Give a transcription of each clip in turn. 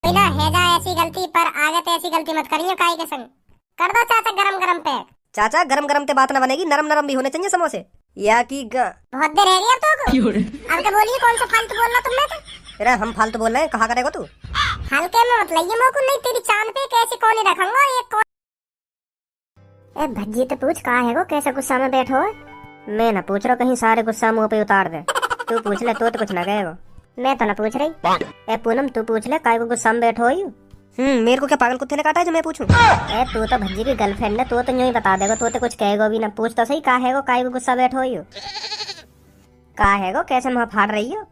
कोई ना है जा ऐसी गलती, पर आगे तो ऐसी गलती मत करियो काई के संग। कर दो चाचा गरम गरम पैक। चाचा गरम गरम ते बात ना बनेगी, नरम नरम भी होने चाहिए समोसे। या की बहुत देर है रही अब तो अब के बोलिए कौन सा फालतू बोल रहा तुमने तो। अरे हम फालतू बोल रहे हैं, कहा करेगा तू। हल्के में मत लइए मोको, नहीं तेरी चांद पे कैसी कोनी रखूंगा ये कौन। ए भज्जी तो पूछ कहा है वो कैसे गुस्सा में बैठो है? मैं ना पूछ रहा, कहीं सारे गुस्सा मुंह पे उतार दे। तू पूछ ले, तो कुछ ना कहेगा। मैं तो ना पूछ रही। ए पूनम तू पूछ ले, काय को गुस्सा में बैठो ही। मेरे को क्या पागल कुत्ते ने काटा है जो मैं पूछूं? ए तू तो भज्जी की गर्लफ्रेंड है, तो यूं ही बता देगा, तो कुछ कहेगा भी ना। पूछ तो सही कहा है वो काय को गुस्सा बैठो ही हो। कहा है वो कैसे मुंह फाड़ रही हो?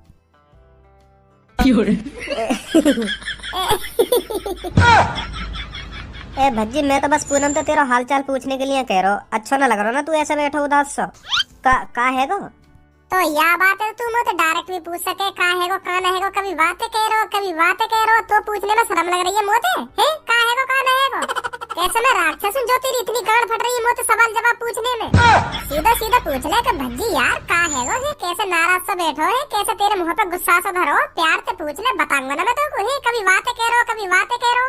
ए भज्जी मैं तो बस पूनम तो तेरा हाल चाल पूछने के लिए कह रहा हूँ। अच्छा ना लग रहा ना तू ऐसे बैठो उदास सा। का है गो? तो या बात है, तू मुझे डायरेक्ट भी पूछ सके का है गो का ना है गो। कभी बातें कह रहे हो कभी बातें कह रहे हो, तो पूछने में शर्म लग रही है मोते है का है गो का ना है गो। कैसे मैं राक्षस हूँ जो तेरी इतनी गांड फट रही है मोते सवाल जवाब पूछने में? सीधा सीधा पूछ ले कि भज्जी यार का है गो है, कैसे नाराज सा बैठो है, कैसे तेरे मुंह पे गुस्सा सा धरो, प्यार से पूछ ले बताऊंगा ना मैं तो। कभी बातें कह रहे हो कभी बातें कह रहे हो।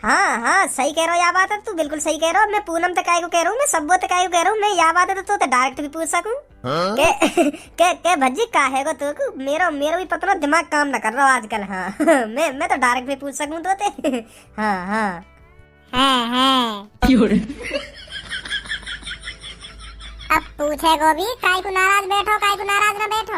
हाँ सही कह रहा हो, या बात है तू बिल्कुल सही कह रहा हो। मैं पूनम तक काय को कह रहा हूँ, मैं सबको तक काय को कह रहा हूँ। मैं या बात है तो डायरेक्ट भी पूछ सकूं के भज्जी का है गो तू। मेरा भी पता ना दिमाग काम ना कर रहा आजकल। हाँ मैं तो डायरेक्ट भी पूछ सकूं तो ते। हाँ अब पूछेगो भी काय को नाराज बैठो काय को नाराज ना बैठो।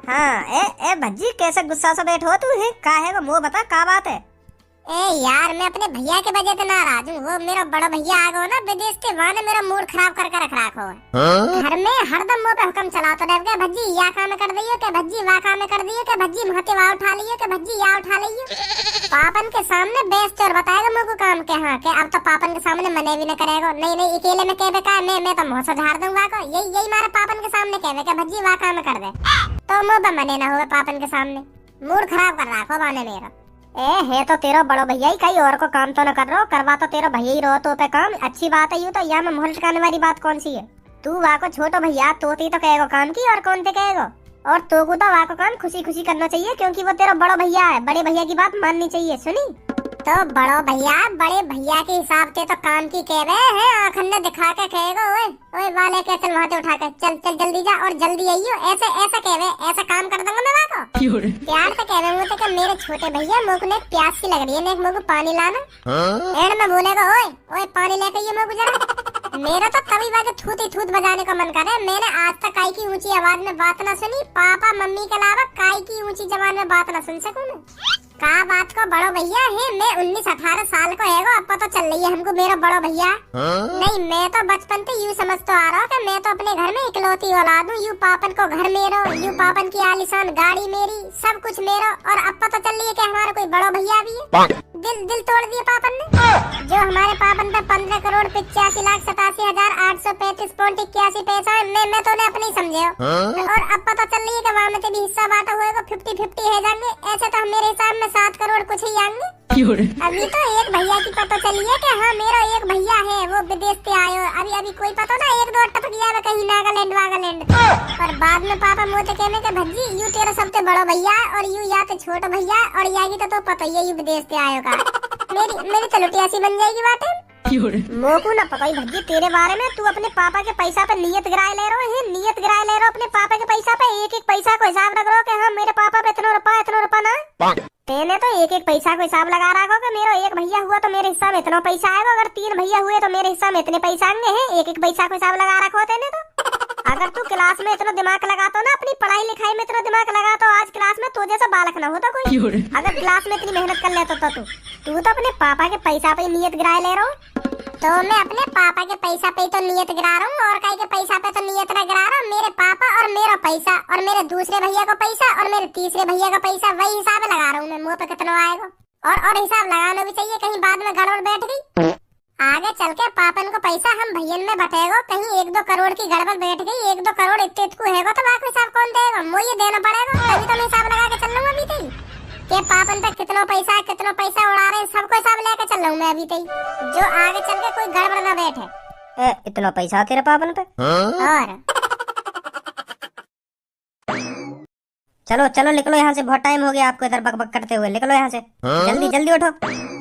हाँ ए भज्जी कैसे गुस्सा सा बैठो तू है का है गो, मुँह बता का बात है? ए यार मैं अपने भैया के वजह से नाराज हूँ। वो मेरा बड़ा भैया आ गया ना विदेश से, वहाँ ने मेरा मूड खराब करके रख रखा है। घर में हरदम मुंह पे हुक्म चलाता रहे के भज्जी या काम कर दियो के भज्जी वाह काम कर दियो के भज्जी महते वाह उठा लियो के भज्जी या उठा लियो। पापन के सामने बेस्ट और बताएगा मुझको काम के। हाँ के अब तो पापन के सामने मने भी न करेगा। नहीं अकेले में कह बेका मैं तो मुँह से झाड़ दूंगा को। यही मारे पापन के सामने कह के भज्जी वाह काम कर दे, तो मुँह पे मने ना हुए पापन के सामने। मूड खराब कर रखो बाने मेरा। है तो तेरा बड़ा भैया ही, कहीं और को काम तो न कर रहा हो, करवा तो तेरा भैया ही रहो तो पे काम। अच्छी बात है। यूँ तो यहाँ में मोहल टिकाने वाली बात कौन सी है? तू वहाँ को छोटो भैया तो कहेगा काम की, और कौन ते कहेगा। और तो को तो वहाँ को काम खुशी खुशी करना चाहिए, क्योंकि वो तेरा बड़ा भैया है। बड़े भैया की बात माननी चाहिए। सुनी तो बड़ो भैया बड़े भैया के हिसाब से तो काम की कह रहे हैं, आखिर ने दिखा के कहेगा ओए वाले के चल वहाँ उठा के चल जल्दी जा और जल्दी आइयो। ऐसे कह रहे, ऐसा काम कर दूंगा मैं वहाँ को। प्यार से कह रहे मुझे कि मेरे छोटे भैया मुझको ने प्यास सी लग रही है, ने मुझको पानी लाना। एंड में बोलेगा ओए पानी लेके आइयो मुझको जरा। मेरा तो कभी बात थूत बजाने का मन करे। मैंने आज तक काई की ऊंची आवाज में बात ना सुनी, पापा मम्मी के अलावा काई की ऊंची जबान में बात ना सुन सकूं मैं। का बात को बड़ो भैया है, मैं 19-18 साल को है, अब पता चल रही है हमको मेरा बड़ो भैया। नहीं मैं तो बचपन से यूँ समझ तो आ रहा हूँ कि मैं तो अपने घर में इकलौती औलाद हूँ। यूँ पापन को घर मेरो, यूँ पापन की आलीशान गाड़ी मेरी, सब कुछ मेरा। और अब पता चल रही है कि हमारा कोई बड़ो भैया भी है। दिल तोड़ दिया पापन ने। जो हमारे पापन पे 15 करोड़ 85,87,835.81 पैसा है, मैं तो अपने ही समझे। और अब पता चल रही है कि वहाँ में भी हिस्सा बांटा हुआ 50-50 है जाएंगे। ऐसे तो मेरे हिसाब में 7 करोड़ कुछ ही आएंगे। अभी तो एक भैया की पता चली है कि हाँ मेरा एक भैया है, वो विदेश से आयो। अभी कोई पता ना 1-2 टपक गया कहीं नागालैंड वागालैंड। और बाद में पापा मोते कहने के भज्जी यू तेरा सबसे बड़ा भैया और यू या तो छोटा भैया और या की तो पता ही है यू विदेश से आयो का। मेरी तो लुटिया सी बन जाएगी बात है। मोकू ना पता ही भज्जी तेरे बारे में। तू अपने पापा के पैसा पे नियत गिराए ले रहा है, नियत गिराए ले रहा अपने पापा के पैसा पे। एक पैसा को हिसाब रख रहा कि हाँ मेरे पापा पे इतना रुपया ना। तेने तो एक पैसा को हिसाब लगा रखा कि मेरा एक भैया हुआ तो मेरे हिस्सा में इतना पैसा आएगा, अगर 3 भैया हुए तो मेरे हिस्सा में इतने पैसा आएंगे हैं। एक पैसा को हिसाब लगा रखा तेने तो। अगर तू क्लास में इतना दिमाग लगाता ना, अपनी पढ़ाई लिखाई में इतना दिमाग लगाता, आज क्लास में तो जैसा बालक ना होता कोई। अगर क्लास में इतनी मेहनत कर लेता तो तू तो अपने पापा के पैसा पे नियत गिराए ले रहा हूँ। तो मैं अपने पापा के पैसा पे तो नियत गिरा रहा हूँ, और कई के पैसा पे तो नियत न गिरा रहा हूँ। मेरे पापा और मेरा पैसा और मेरे दूसरे भैया का पैसा और मेरे तीसरे भैया का पैसा, वही हिसाब लगा रहा हूँ मैं। मुँह पे कितना आएगा और हिसाब लगाना भी चाहिए, कहीं बाद में गड़बड़ बैठ गई। आगे चल के पापन को पैसा हम भैयन में बटेगा, कहीं 1-2 करोड़ की गड़बड़ बैठ गई। 1-2 करोड़ इतने को है तो बाकी हिसाब कौन देगा? मुझे देना पड़ेगा, तभी तो मैं हिसाब लगा के चल लूंगा अभी तक के पापन तक कितना पैसा उड़ा रहे हैं, सबको हिसाब लेके चल रहा हूँ मैं अभी तक, जो आगे चल के कोई गड़बड़ ना बैठे। इतना पैसा तेरे पापन पे? और चलो चलो निकलो यहाँ से, बहुत टाइम हो गया आपको इधर बकबक करते हुए, निकलो यहाँ से। जल्दी जल्दी उठो।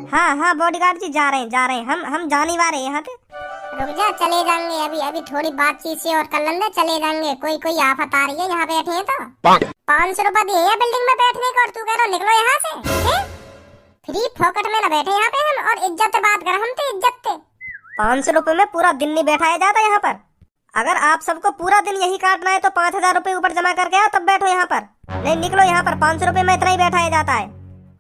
हाँ हाँ बॉडीगार्ड जी जा रहे हैं, हम जाने वाले हैं यहाँ से। रुक जा, चले जाएंगे अभी, अभी थोड़ी बातचीत से और कर लेंगे, चले जाएंगे। कोई आफत आ रही है यहाँ बैठे हैं तो 500 रुपए दिए हैं बिल्डिंग में बैठने को और तू कह रहा निकलो यहाँ से। फ्री फोकट में न बैठे यहाँ पे हम, और इज्जत से बात कर, हम तो इज्जत से। 500 रुपए में पूरा दिन नहीं बैठाया जाता यहाँ पर। अगर आप सबको पूरा दिन यही काटना है तो 5000 रुपए ऊपर जमा करके आओ, तब बैठो यहाँ पर। नहीं निकलो यहाँ पर, 500 रुपए में इतना ही बैठाया जाता है।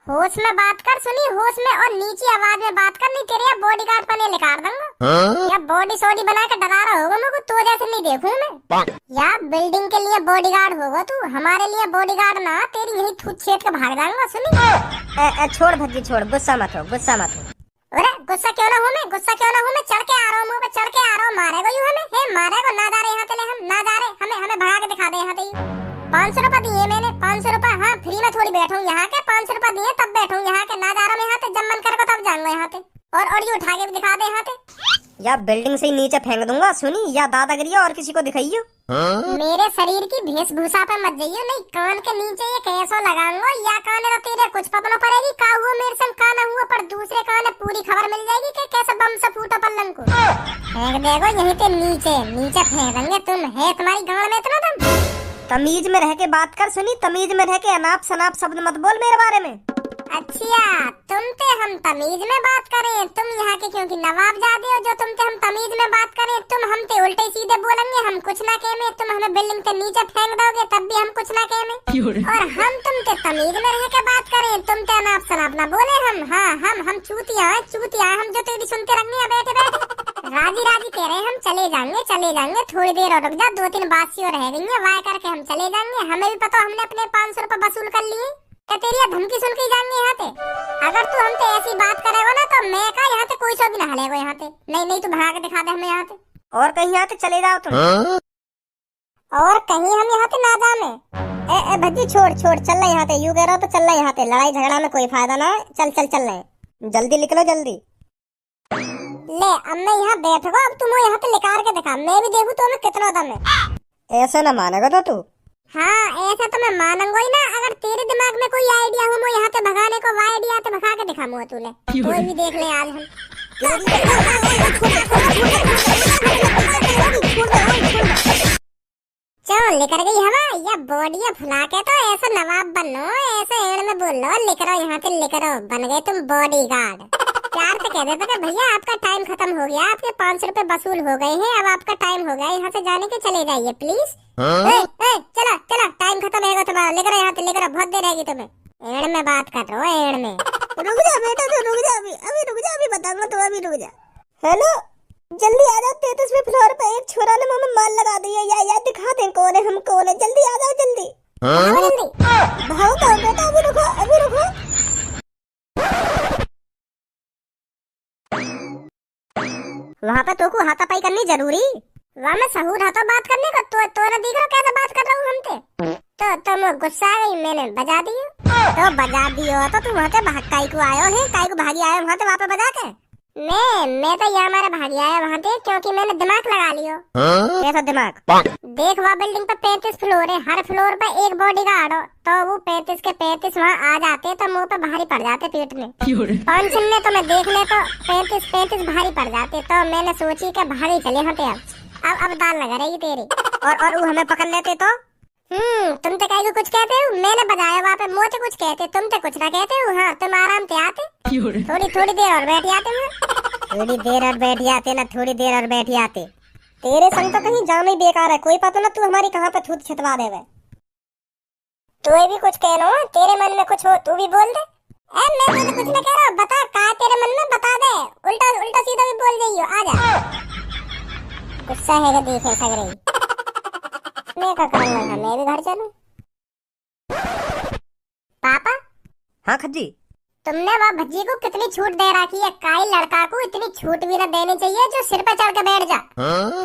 होश में बात कर, सुनी होश में, और नीची आवाज में बात कर, नहीं तेरे बॉडीगार्ड पने निकाल दूंगा। या बॉडी सोडी बना के डरा रहा होगा मुझको, तो जैसे नहीं देखूं मैं। या बिल्डिंग के लिए बॉडीगार्ड होगा तू, हमारे लिए बॉडीगार्ड ना, तेरी यही थूत छेद के भाग जाऊंगा। सुनी छोड़ भज्जी छोड़, गुस्सा मत हो, गुस्सा मत हो। अरे गुस्सा क्यों ना हूँ मैं, गुस्सा क्यों ना हूँ मैं, चढ़ के आ रहा हूँ, मुंह पे चढ़ के आ रहा हूँ। मारेगा यू हमें, हे मारेगा, ना जा रहे यहाँ तले हम, ना जा रहे, हमें भगा के दिखा दे यहाँ तले। 500 रुपए दिए मैंने, 500 रुपए। हाँ फ्री में थोड़ी बैठूं यहाँ के, 500 रुपए दिए तब बैठूं यहाँ के, ना जा रहा मैं यहाँ पे, जब मन करेगा तब जाऊंगा यहाँ पे, और ये उठा के भी दिखा दे यहाँ पे। या बिल्डिंग से ही नीचे फेंक दूंगा, सुनी, या दादागिरी और किसी को दिखाइयो। मेरे शरीर की वेशभूषा पे मत जाइयो, नहीं कान के नीचे ये कैसा लगाऊंगा, या कान है तेरे कुछ पता पड़ेगी का हुआ मेरे संग, का ना हुआ, पर दूसरे कान पूरी खबर मिल जाएगी कि कैसे बम से फूटा पल्लन को। फेंक देगो यहीं पे नीचे, नीचे फेंक देंगे। तुम है तुम्हारी गांव में इतना दम? तमीज में रह के बात कर, सुनी, तमीज में रह के अनाप शनाप शब्द मत बोल मेरे बारे में। अच्छा तुम ते हम तमीज में बात करें, तुम यहाँ के क्योंकि नवाब जादे हो, जो तुम ते हम तमीज में बात करें, तुम हम ते उल्टे सीधे बोलेंगे, हम कुछ ना कहें, तुम हमें बिल्डिंग से नीचे फेंक दोगे तब भी हम कुछ ना कहें, और हम तुम ते तमीज में रह के बात करें, तुम ते अनाप शनाप ना बोले हम। हाँ हम चूतिया हम जो तेरी सुनते रहेंगे बैठे बैठे राजी राजी कह रहे हैं हम, चले जाएंगे, थोड़ी देर और रुक जा, 2-3 बात रह गई है, वाय करके हम चले जाएंगे। हमें भी पता हमने अपने 500 रुपए वसूल कर लिए, क्या तेरी धमकी सुन के जाएंगे यहाँ पे? अगर तू हमसे ऐसी बात करेगा ना तो मैं का यहाँ पे कोई सो भी ना हलेगा यहाँ पे। नहीं तू भगा के दिखा दे हमें यहाँ पे, और कहीं यहाँ पे चले जाओ तुम। और कहीं हम यहाँ पे ना जाने। ए भज्जी छोड़ चल रहा यहाँ पे, यू कह रहा तो चल रहा यहाँ पे, लड़ाई झगड़ा में कोई फायदा ना है, चल रहे, जल्दी निकलो जल्दी। ले अब मैं यहाँ बैठ गो, अब तुम यहाँ पे निकाल के दिखा, मैं भी देखूँ तो मैं कितना दम है। ऐसा ना मानेगा तो तू? हाँ ऐसा तो मैं मानूंगा ही ना, अगर तेरे दिमाग में कोई आइडिया हो मैं यहाँ पे भगाने को, वो आइडिया तो भगा के दिखा मुँह तूने, कोई भी देख ले आज हम। चलो लेकर गई हवा, या बॉडी फुला के तो ऐसा नवाब बनो, ऐसे एड़ में बोल लो लेकर यहाँ पे, लेकर बन गए तुम बॉडीगार्ड। प्यार से कह देते कि भैया आपका टाइम खत्म हो गया, आपके 500 रुपए वसूल हो गए हैं, अब आपका टाइम हो गया यहाँ से जाने के, चले जाइए प्लीज। चला टाइम खत्म है तुम्हारा, लेकर यहाँ से, लेकर बहुत देर रहेगी तुम्हें। एड़ में बात कर रहे हो, एड़ में। रुक जा बेटा, तो रुक जा, अभी बताऊंगा, तो अभी रुक जा। हेलो जल्दी आ जाओ, 33वें फ्लोर पे एक छोरा ने मुंह में माल लगा दिया, या दिखा दे कौन है, हम कौन है, जल्दी आ जाओ जल्दी। भागो बेटा, अभी रुको। वहाँ पे तो को हाथापाई करनी जरूरी, वहाँ में सहूर हाथों बात करने का, तो ना देख रहा कैसे बात कर रहा हूँ हमसे, तो तुम गुस्सा आ गई, मैंने बजा दियो, तो बजा दियो तो तुम वहाँ पे काई को आयो है, काई को भागी आयो वहाँ पे, वहाँ पे बजा के। मैं तो यहाँ हमारे भागी आया वहाँ पे, क्योंकि मैंने दिमाग लगा लियो। कैसा दिमाग? देख वहाँ बिल्डिंग पे 35 फ्लोर है, हर फ्लोर पे एक बॉडीगार्ड हो, तो वो 35 के 35 वहाँ आ जाते तो मुंह पे भारी पड़ जाते, पेट में 5 छिन्ने तो मैं देख ले तो 35 भारी पड़ जाते, तो मैंने सोची कि भागी चले यहाँ पे, अब दाल लगा रही तेरी, और वो हमें पकड़ लेते तो। तुम तो कहीं कुछ कहते हो, मैंने बजाया वहाँ पे, मुझे कुछ कहते, तुम तो कुछ ना कहते हो। हाँ तुम आराम से आते, थोड़ी देर और बैठ जाते हैं, थोड़ी देर और बैठ जाते। तेरे संग तो कहीं जाना ही बेकार है, कोई पता ना तू हमारी कहाँ पे थूत छितवा देवे। तू भी कुछ कह लो, तेरे मन में कुछ हो तू भी बोल दे। मैं तो कुछ ना कह रहा हूँ, बता का तेरे मन में, बता दे, उल्टा सीधा भी बोल जाइयो, आ जा। गुस्सा है देखे सगरे, मैं क्या करूँगा, मैं भी घर चलूं। पापा। हाँ खज्जी। तुमने वह भज्जी को कितनी छूट दे रखी है, काई लड़का को इतनी छूट भी ना देनी चाहिए जो सिर पे चढ़ के बैठ जा,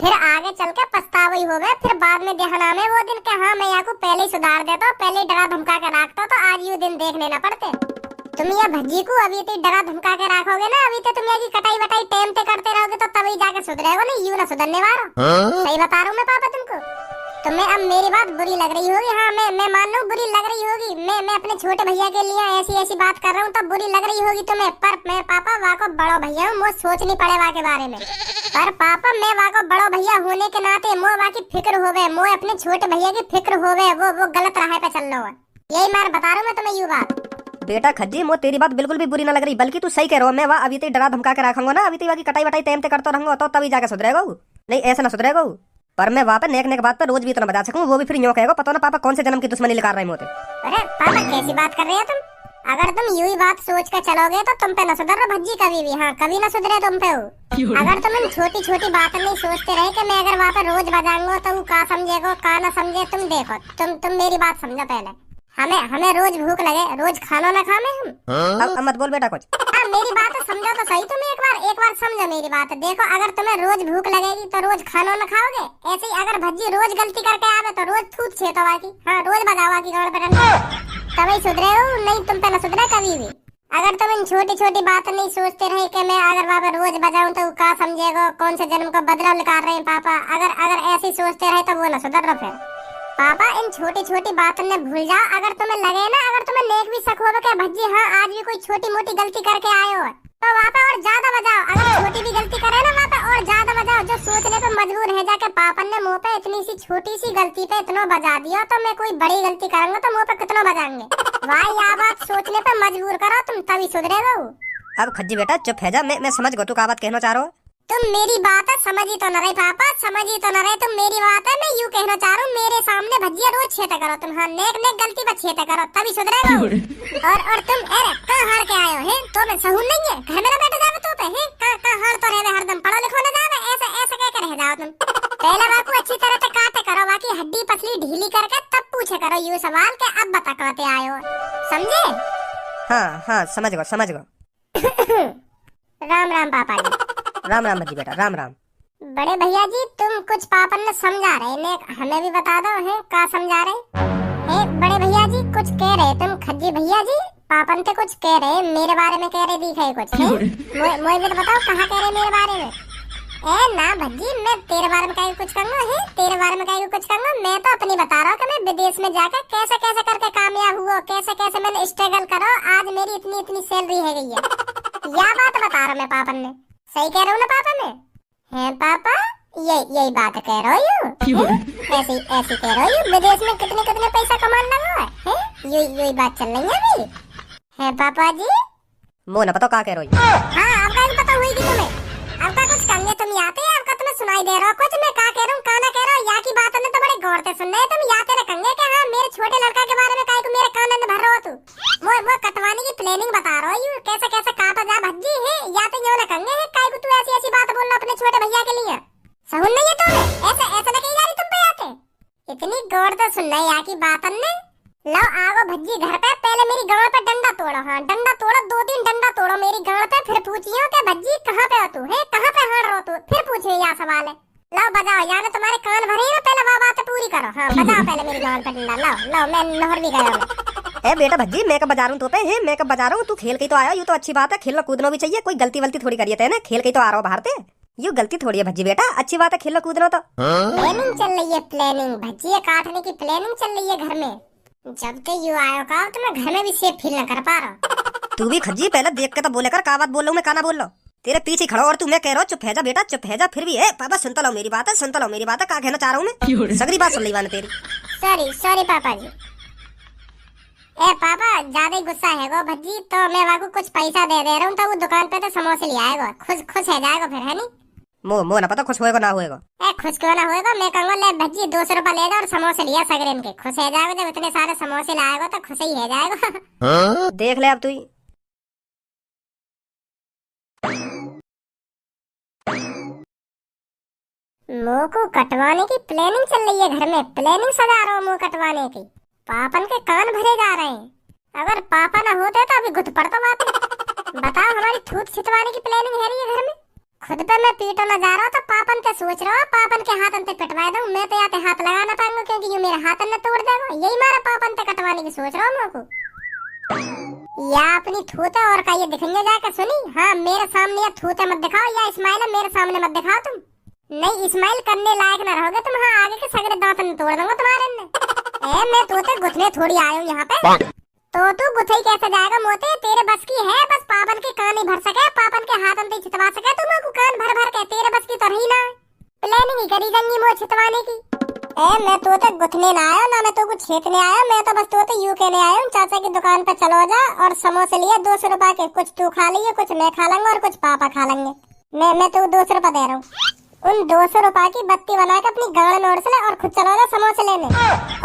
फिर आगे चल के पछतावा ही होगा, फिर बाद में ध्यान आवे वो दिन के, हाँ मैं यहाँ को पहले ही सुधार देता, पहले डरा धमका के रखता, तो आज ये दिन देखने ना पड़ते। तुम ये भज्जी को अभी तो डरा धमका के रखोगे ना, अभी तो तुम ये कटाई वटाई टाइम पे करते रहोगे, तो तभी जाके सुधरेगा, नहीं यूं ना सुधरने वाला। सही बता रहा हूँ मैं पापा तुमको। तुम्हें अब मेरी बात बुरी लग रही होगी। हाँ मैं मान लूं बुरी लग रही होगी। मैं अपने छोटे भैया के लिए ऐसी बात कर रहा हूँ तो बुरी लग रही होगी तुम्हें। पर मैं पापा वहाँ को बड़ो भैया हूँ, मुझे सोचनी पड़े वहाँ के बारे में। पर पापा मैं वहाँ को बड़ो भैया होने के नाते मोह वहाँ की फिक्र हो गए, मोह अपने छोटे भैया की फिक्र हो गए। वो गलत राह पे चल रहा है, यही मैं बता रहा हूँ मैं तुम्हें ये बात। बेटा खज्जी मो तेरी बात बिल्कुल भी बुरी ना लग रही, बल्कि तू सही कह रहा हो। मैं वहाँ अभी तक डरा धमका के रखूंगा ना, अभी तक की कटाई वटाई टाइम पे करता रहूंगा तो तभी जाके सुधरेगा। नहीं ऐसा ना सुधरेगा। पर मैं वहाँ पे नेक बात पर रोज भी इतना बता सकूं, वो भी फिर यूं कहेगा पता ना पापा कौन से जन्म की दुश्मनी निकाल रहे मोते। अरे पापा कैसी बात कर रहे हो तुम? अगर तुम यूं ही बात सोच कर चलोगे तो तुम पे न सुधर रहा भज्जी कभी भी। हाँ कभी ना सुधरे तुम पे हो। अगर तुम इन छोटी छोटी बातें नहीं सोचते रहे कि मैं अगर वहाँ पे रोज बजाऊंगा तो वो का समझेगा का ना समझे। तुम देखो तुम मेरी बात समझो पहले। हमें रोज भूख लगे, रोज खाना ना खामे हम। अब मत बोल बेटा कुछ। हाँ मेरी बात समझो तो सही तुम एक बार समझो मेरी बात। देखो अगर तुम्हें रोज भूख लगेगी तो रोज खाना ना खाओगे। ऐसे ही अगर भज्जी रोज गलती करके आवे तो रोज थूत छेतवा की। हाँ रोज बगावा की गाड़ पर तभी सुधरे हो, नहीं तुम पे ना सुधरे कभी भी। अगर तुम इन छोटी छोटी बातें नहीं सोचते रहे कि मैं अगर वहाँ पर रोज बजाऊं तो का समझेगा, कौन से जन्म को बदला निकाल रहे हैं पापा। अगर ऐसे ही सोचते रहे तो वो ना सुधर रहा फिर। पापा इन छोटी छोटी बातों ने भूल जाओ। अगर तुम्हें लगे ना, अगर तुम्हें नेक भी शक होगा कि भज्जी हाँ आज भी कोई छोटी मोटी गलती करके आए हो तो वहाँ पे और ज्यादा बजाओ। अगर छोटी भी गलती करे ना वहाँ पे और ज्यादा बजाओ। जो सोचने पे मजबूर है जाके पापा ने मुँह पे इतनी सी छोटी सी गलती पे इतना बजा दिया तो मैं कोई बड़ी गलती करूंगा तो मुँह पे कितना बजाएंगे। भाई यह बात सोचने पे मजबूर करो तुम तभी सुधरेगा। अब खज्जी बेटा चुप है जा, मैं समझ गो तू क्या बात कहना चाह रहा हो। तुम मेरी बात है समझ ही तो न रहे पापा, समझ ही तो न रहे तुम मेरी बात है। मैं यूं कहना चाह रहा हूँ मेरे सामने भजिया रोज छेता करो तुम। हाँ नेक गलती पर छेता करो तभी सुधरेगा। और तुम अरे कहाँ हार के आए हो हैं? तो मैं सहून नहीं है घर में ना बैठ जावे तो पे हैं कहाँ हार तो रहे हरदम पढ़ो लिखो ना जावे ऐसे कह कर रह जाओ तुम। पहले बाकू अच्छी तरह से काटे करो, बाकी हड्डी पसली ढीली करके तब पूछे करो यूं सवाल के अब बता कहते आए हो, समझे? हाँ समझ गो। राम राम पापा जी। राम राम भज्जी बेटा राम राम। बड़े भैया जी तुम कुछ पापन ने समझा रहे ने, हमें भी बता दो है का समझा रहे है? बड़े भैया जी कुछ कह रहे तुम खज्जी भैया जी पापन से कुछ कह रहे मेरे बारे में कह रहे दिखे कुछ है? मुझे तो बताओ कहाँ कह रहे मेरे बारे में? ए ना भज्जी मैं तेरे बारे में कहीं कुछ कहूँगा है, तेरे बारे में कहीं कुछ कहूँगा। मैं तो अपनी बता रहा हूँ कि मैं विदेश में जाकर कैसे कैसे करके कामयाब हुआ, कैसे कैसे मैंने स्ट्रगल करो आज मेरी इतनी सैलरी है गई है। यह बात बता रहा मैं पापन ने, सही कह रहा हूँ ना पापा ने? हैं पापा यही बात कह रहे हो ऐसी कह रहे हो विदेश में कितने पैसा कमाने लगा है? यही बात चल रही है अभी है पापा जी? मो ना पता क्या कह रही हो? हाँ आपका भी पता हुई कि तुम्हें आपका कुछ करने तुम याते हैं, आपका तुम्हें सुनाई दे रहा हो कुछ मैं क्या कह रहा हूँ का ना कह रहा हूँ। यहाँ की बातों ने तो बड़े गौर से सुन रहे तुम याते रखेंगे कि हाँ मेरे छोटे लड़का के बारे में काहे को मेरे कान में भर रहा हो तू। वो कटवाने की प्लानिंग बता रहा हो यू कैसे कैसे काटा जा भज्जी है या तो यूं रखेंगे काहे को तू ऐसी बात बोल रहा अपने छोटे भैया के लिए। सहून नहीं है तुम्हें ऐसे लगे जा रही तुम पे आते इतनी गौर से सुनना यहाँ की बातों ने। लो आओ भज्जी घर पे पहले मेरी गांव पे डंडा तोड़ो। हाँ डंडा तोड़ो 2-3 डंडा तोड़ो मेरी गांव पे, फिर पूछियो कि भज्जी कहाँ पे हो तू है, कहाँ पे हार रहो तू, फिर पूछियो यह सवाल है। लो बजाओ यार तुम्हारे कान भरे ना पहले वो बात पूरी करो। हाँ बजाओ पहले मेरी गांव पे डंडा। लो मैं नहर भी गया ए बेटा भज्जी मैं कब बजा रहा हूँ तो पे है, मैं कब बजा रहा हूँ? तू खेल के तो आया, ये तो अच्छी बात है, खेलना कूदना भी चाहिए, कोई गलती वलती थोड़ी करिए ना, खेल के तो आ रहा हो बाहर से, यू गलती थोड़ी है भज्जी बेटा, अच्छी बात है खेलना कूदना तो। प्लानिंग चल रही है, प्लानिंग भज्जी काटने की प्लानिंग चल रही है घर में। जब से यू आयो का तो मैं घर में भी सेफ फील न कर पा रहा। तू भी खज्जी पहले देख के तो बोले कर का बात बोल रहा हूँ मैं, काना बोल रहा हूँ तेरे पीछे खड़ा और तू मैं कह रहा हूँ चुप है जा बेटा चुप है जा, फिर भी है पापा सुनता लो मेरी बात है, सुनता लो मेरी बात है, क्या कहना चाह रहा हूँ मैं, सगरी बात सुन ली बात तेरी। सॉरी पापा जी। ए पापा ज्यादा ही गुस्सा है गो भज्जी तो मैं वाको कुछ पैसा दे रहा हूँ तो वो दुकान पे तो समोसे ले आएगा, खुश है जाएगा फिर है नहीं? मो ना पता खुश होएगा ना होएगा? ए खुश क्यों ना होएगा, मैं कहूँगा ले भज्जी 200 रुपया लेगा और समोसे लिया सगरेन के, खुश है जाएगा। जब इतने सारे समोसे लाएगा तो खुश ही है जाएगा। देख ले अब तू मुंह को कटवाने की प्लानिंग चल रही है घर में, प्लानिंग सजा रहा हूँ मुंह कटवाने की। पापन के कान भरे जा रहे हैं, अगर पापा ना होते तो अभी घुट पड़ता बात। बताओ हमारी थूत छिटवाने की प्लानिंग है रही है घर में। खुद पे मैं पीटो ना जा रहा हूँ तो पापन के सोच रहा हूँ पापन के हाथ पे कटवा दूं, मैं तो यहाँ हाथ लगा ना पाऊंगा क्योंकि ये मेरे हाथ ने तोड़ देगा। यही मारा पापन पे कटवाने की सोच रहा हूँ मुँह को। या अपनी थूते और का ये दिखेंगे जाकर सुनी। हाँ मेरे सामने या थूते मत दिखाओ या इस्माइल मेरे सामने मत दिखाओ तुम। नहीं स्माइल करने लायक न रहोगे तुम। हाँ आगे के सगरे दांत तोड़ दूंगा तुम्हारे ने। मैं तोते गुथने थोड़ी आया हूँ यहाँ पे। तो तू गुथई कैसे जाएगा मोते, तेरे बस की है बस पापन के कान ही भर सके, पापन के हाथ अंते छितवा सके तुम को कान भर भर के, तेरे बस की तो रही ना। प्लानिंग ही करी जंगी मुझे छितवाने की। मैं तोते गुथने ना आया ना, मैं तो कुछ छेतने आया, मैं तो बस तोते यूं कहने आया हूँ चाचा की दुकान पे चलो जा और समोसे लिए 200 रुपए के, कुछ तू खा लिए कुछ मैं खा लूंगा और कुछ पापा खा लेंगे। मैं तो 200 रुपए दे रहा हूँ। उन 200 रुपए की बत्ती बना के अपनी गाड़ में उड़स ले और खुद चलो जा समोसे लेने।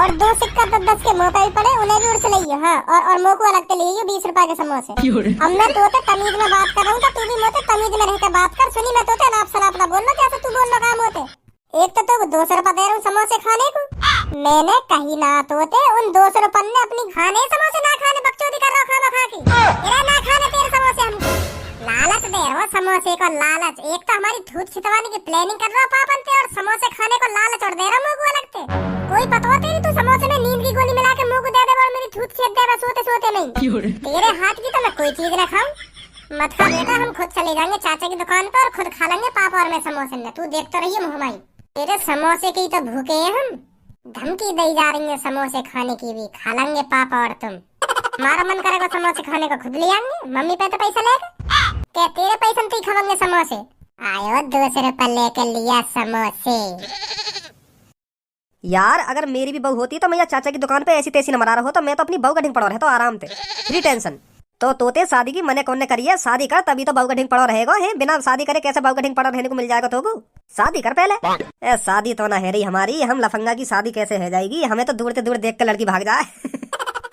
और 2 सिक्का 10 के मुंह पे भी पड़े उन्हें भी उड़स ले। हाँ और मुंह को अलग के लिए 20 रुपए के समोसे। अब मैं तोते तमीज में बात कर रहा हूँ तो तू भी मोते तमीज में रहकर बात कर। सुनी मैं तोते नाप सनाप ना बोल लो जैसे तू बोल लो काम होते। एक तो 200 रुपए दे रहा हूँ समोसे खाने को, मैंने कही ना तोते उन 200 रुपए ने अपनी खाने समोसे ना खाने बकचोदी कर रहा खाना खा के। ना खाने तेरे समोसे हमको लालच दे रहा हूँ, समोसे को लालच। एक तो हमारी धूत छितवाने की प्लानिंग कर रहा पापन पे और समोसे खाने को लालच और दे रहा मुंह को अलग से। कोई पता होती नहीं तू समोसे में नींद की गोली मिला के मुंह को दे दे और मेरी धूत छेद दे सोते सोते नहीं। तेरे हाथ की तो मैं कोई चीज ना खाऊं। मत खा बेटा, हम खुद चले जाएंगे चाचा की दुकान पर और खुद खा लेंगे पापा और मैं समोसे में। तू देख तो रही है मुहमाई, तेरे समोसे की तो भूखे हैं हम। धमकी दी जा रही है समोसे खाने की भी, खा लेंगे पापा और तुम। हमारा मन करेगा समोसे खाने को खुद ले आएंगे, मम्मी पे तो पैसा लेगा क्या, तेरे पैसे में खाएंगे समोसे। आयो 200 रुपए लेके लिया समोसे। यार अगर मेरी भी बहू होती तो मैं यहाँ चाचा की दुकान पे ऐसी तैसी न मरा रहा हो तो मैं तो अपनी बहू का ढिंग पड़ा रहता आराम से, फ्री टेंशन। तो तोते शादी की मने कौन ने करी है, शादी कर तभी तो बहू का ढिंग पड़ा रहेगा। है बिना शादी करे कैसे बहू का ढिंग पड़ा रहने को मिल जाएगा? तो शादी कर पहले। शादी तो ना है रही हमारी, हम लफंगा की शादी कैसे है जाएगी? हमें तो दूर से दूर देख कर लड़की भाग जाए।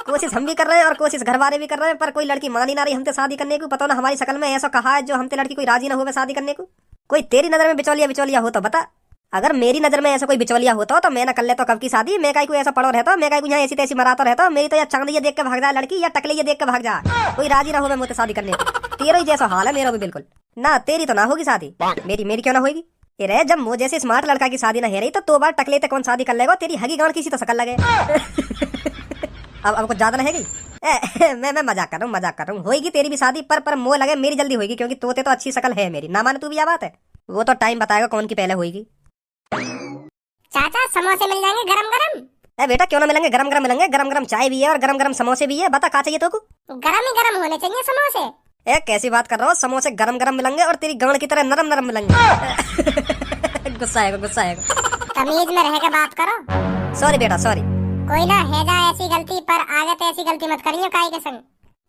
कोशिश हम भी कर रहे हैं और कोशिश घर वाले भी कर रहे हैं, पर कोई लड़की मान ही ना रही हमसे शादी करने को। पता ना हमारी शक्ल में ऐसा कहा है जो हमसे लड़की कोई राजी ना हो शादी करने को। कोई तेरी नजर में बिचौलिया हो तो बता। अगर मेरी नजर में ऐसा कोई बिचौलिया होता तो मैं ना कर लेता कब की शादी। मैं काई को ऐसा पड़ो रहता, मैं काई को यहाँ ऐसी तैसी मराता रहता। मेरी तो या चांदी देख के भाग जाए लड़की या टकले देख के भाग जाए, कोई राजी ना हो मुझसे शादी करने को। तेरा ही जैसा हाल है मेरा भी बिल्कुल ना। तेरी तो ना होगी शादी, मेरी क्यों ना होगी? अरे जब मुझे जैसे स्मार्ट लड़का की शादी ना है रही तो बार टकले तक कौन शादी कर लेगा? तेरी हगी गांड किसी तो शकल लगे। अब कुछ ज्यादा ना हैगी। मैं मजाक कर रहा हूँ। होगी तेरी भी शादी, पर मोह लगे मेरी जल्दी होगी, क्योंकि तोते तो अच्छी शकल है मेरी। ना माने तू भी यह बात है, वो तो टाइम बताएगा कौन की पहले होगी। चाचा समोसे मिल जाएंगे गरम गरम? बेटा क्यों ना मिलेंगे, गरम गरम मिलेंगे। गरम गरम चाय भी है और गरम गरम समोसे भी है। बता क्या चाहिए तो को? गरम ही गरम होने चाहिए समोसे। कैसी बात कर रहा हो? समोसे गरम गरम मिलेंगे और तेरी गांड की तरह नरम नरम मिलेंगे। गुस्सा आएगा। तमीज में रह के बात करो। सॉरी बेटा सॉरी। कोई ना है जा ऐसी गलती, पर आगे तो ऐसी गलती मत करियो काई के संग।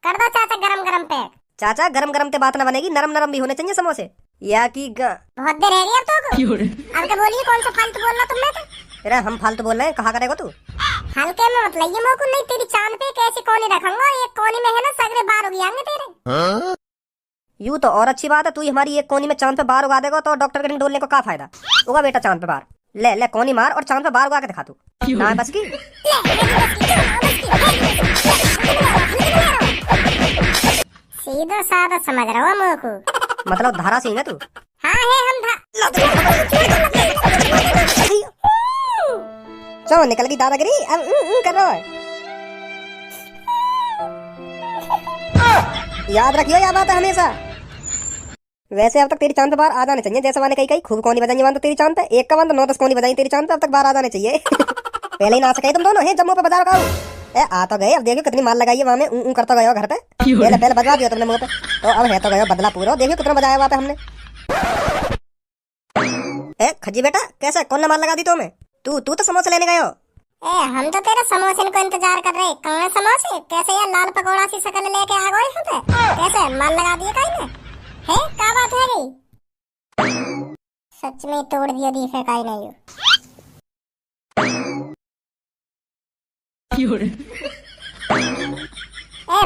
कर दो चाचा गरम गरम पैक। चाचा गरम गरम ते बात ना बनेगी, नरम नरम भी होने चाहिए समोसे। या की बहुत देर है अब तो अब तो बोलिए कौन सा फालतू बोल रहा तुमने तो? अरे हम फालतू बोल रहे हैं, कहा करेगा तू? हल्के में मत लइए मोको, नहीं तेरी चांद पे कैसी कोनी रखूंगा। एक कोनी में है ना सगरे बार उग जाएंगे तेरे। यूं तो और अच्छी बात है, तू हमारी एक कोनी में चांद पे बार उगा देगा तो डॉक्टर के ढिंग डोलने को क्या फायदा? उगा बेटा चांद पे बार, ले कोनी मार और चांद पे बार उगा के दिखा तू। ना बस की सीधा साधा समझ रहा हूँ मोको, मतलब धारा सिंह है तू? हाँ है हम चलो निकल गई दादागिरी। अब कर रहा है। याद रखियो यह बात है हमेशा। वैसे अब तक तेरी चांद पे बार आ जाने चाहिए, जैसे मैंने कही खूब कोनी बजाई तो तेरी चांद पे एक का बंद 9-10 कोनी बजाई तेरी चांद पे, अब तक बार आ जाने चाहिए। पहले ही ना सके तुम दोनों है जम्मू पे बजा रखा हूँ। आ तो गए, अब देखियो कितनी मार लगाई है वहां में करता गया घर पे। पहले बजा दिया तुमने मुंह पे, तो अब है तो गया बदला पूरा। देखियो कितना बजाया वहां पे हमने। खजी बेटा कैसे कौन ने मार लगा दी तुम्हें? तू तो समोसे लेने गए हो। हम तो तेरे समोसे को इंतजार कर रहे। कहाँ समोसे? कैसे यार लाल पकौड़ा सी शकल लेके आ गए यहाँ पे? कैसे माल लगा दिए काई ने? है क्या बात है री? सच में तोड़ दिया दिखे काई नहीं हो।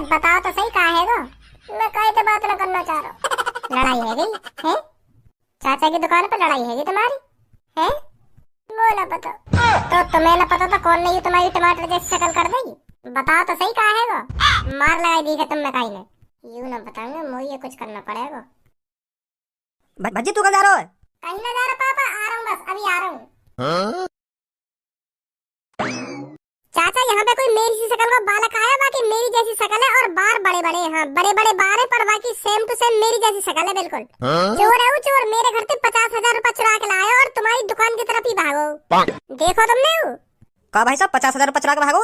बताओ तो सही कहा है गो? मैं काई तो बात ना करना चाह रहा हूँ। लड़ाई है गई है? चाचा की दुकान पर लड़ाई है तुम्हारी है? वो ना पता तो तुम्हें ना पता तो कौन नहीं तुम्हारी टमाटर जैसी शक्ल कर देगी? बताओ तो सही कहा है गो? मार लगाई दी है तुमने काई ने? यूं ना बताऊंगा मुझे कुछ करना पड़ेगा। भज्जी तू कहाँ जा रहा है? कहीं ना जा रहा पापा, आ रहा हूँ बस अभी आ रहा हूँ। चाचा यहाँ पे कोई मेरी सी शकल का बालक आया, बाकी मेरी जैसी शकल है और बाल बड़े बड़े, हाँ बड़े बड़े बाल है, पर बाकी सेम टू सेम मेरी जैसी शकल है बिल्कुल। चोर है वो चोर, मेरे घर से 50,000 रुपए चुरा के लाया और तुम्हारी दुकान की तरफ ही भागो। देखो तुमने वो का भाई साहब 50,000 रुपए चुरा के भागो?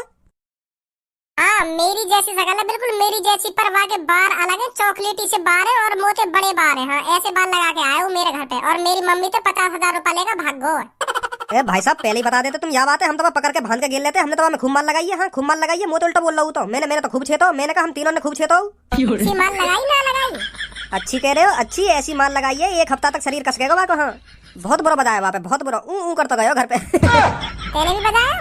हाँ मेरी जैसी शकल है बिल्कुल मेरी जैसी, पर वहाँ के बाल अलग है, चॉकलेटी से बाल है और मोटे बड़े बाल है। हाँ ऐसे बाल लगा के आए वो मेरे घर पे, और मेरी मम्मी तो 50,000 रुपए लेकर भागो। ए भाई साहब पहले ही बता देते तुम, या बात है हम तो पकड़ के बांध के गिर लेते, हमने तो खूब मार लगाई है। हाँ खूब मार लगाई है, मुंह तो उल्टा बोल रहा हूँ तो मैंने तो खूब छेतो, मैंने कहा हम तीनों ने खूब छेतो। अच्छी मार लगाई ना लगाई? अच्छी कह रहे हो, अच्छी ऐसी मार लगाई है 1 हफ्ता तक शरीर कस गएगा वहाँ को। हाँ बहुत बुरा बजाया वहाँ पे, बहुत बुरा ऊ कर तो गए हो घर पे। तेरे भी बजाया?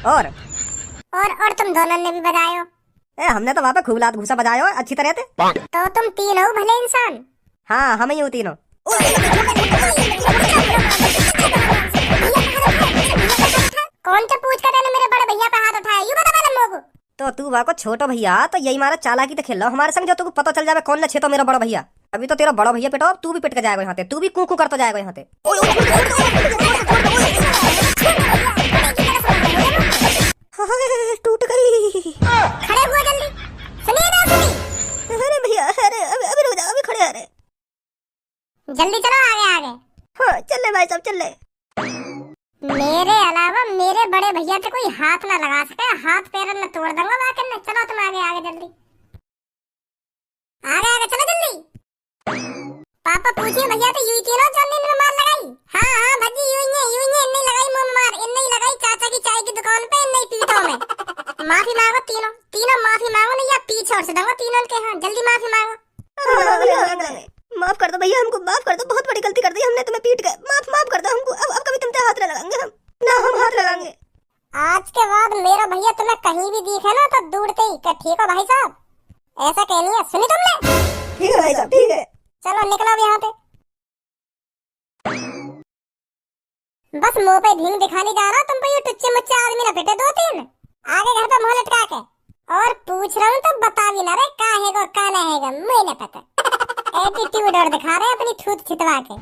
और तुम दोनों ने भी बजायो? ए हमने तो वहाँ पे खूब लात घूसा बजाया हो अच्छी तरह से। तो तुम तीन हो भले इंसान। हाँ हम ही हूँ तीनों। कौन सा पूछ कर मेरे बड़े भैया पे हाथ उठाया, ये बता पहले लोगों। तो तू वहाँ को छोटो भैया तो यही मारा चालाकी तो खेल लो हमारे संग, जो तुमको पता चल जाए कौन न छेतो मेरा बड़ा भैया। अभी तो तेरा बड़ा भैया पेटो, तू भी पिट के जाएगा यहाँ पे, तू भी कू करता जाएगा यहाँ पे। टूट गई। खड़े हुए जल्दी, सुनिए ना सुनी। अरे भैया अरे अभी रुक जाओ, अभी खड़े। अरे जल्दी चलो आगे आगे। हाँ चल ले भाई साहब चल ले। मेरे अलावा मेरे बड़े भैया से कोई हाथ ना लगा सके, हाथ पैर न तोड़ दूंगा वाकई में। चलो तुम आगे आगे जल्दी, आगे आगे चलो जल्दी। पापा पूछिए भैया तो यूं क्यों चलने में मार लगाई? हाँ हाँ भजी यूं नहीं लगाई मुंह में मार, इन नहीं लगाई चाचा की चाय की दुकान पे, इन नहीं पीठों में। माफी मांगो तीनों माफी मांगो, नहीं या पीछे और से दूंगा तीनों के। हाँ जल्दी माफी मांगो। माफ कर दो भैया, हमको माफ कर दो, बहुत बड़ी गलती कर दी हमने, तुम्हें पीट गए, माफ कर दो हमको। अब कभी तुम पे हाथ न लगाएंगे हम, ना हम हाथ लगाएंगे। आज के बाद मेरा भैया तुम्हें कहीं भी दिखे ना तो दूरते ही कर, ठीक है भाई साहब? ऐसा कहनी है, सुनी तुमने? ठीक है भाई साहब ठीक है। चलो निकलो अब यहाँ पे। बस मुंह पे ढींग दिखाने जा रहा तुम पे, ये टुच्चे मुच्चे आदमी न पिटे 2-3 आगे घर पे मुंह लटका के। और पूछ रहा हूँ तो बता भी ना रे का हैगा का नहीं हैगा, मुझे नहीं पता। एटीट्यूड और दिखा रहे अपनी थूत छितवा के।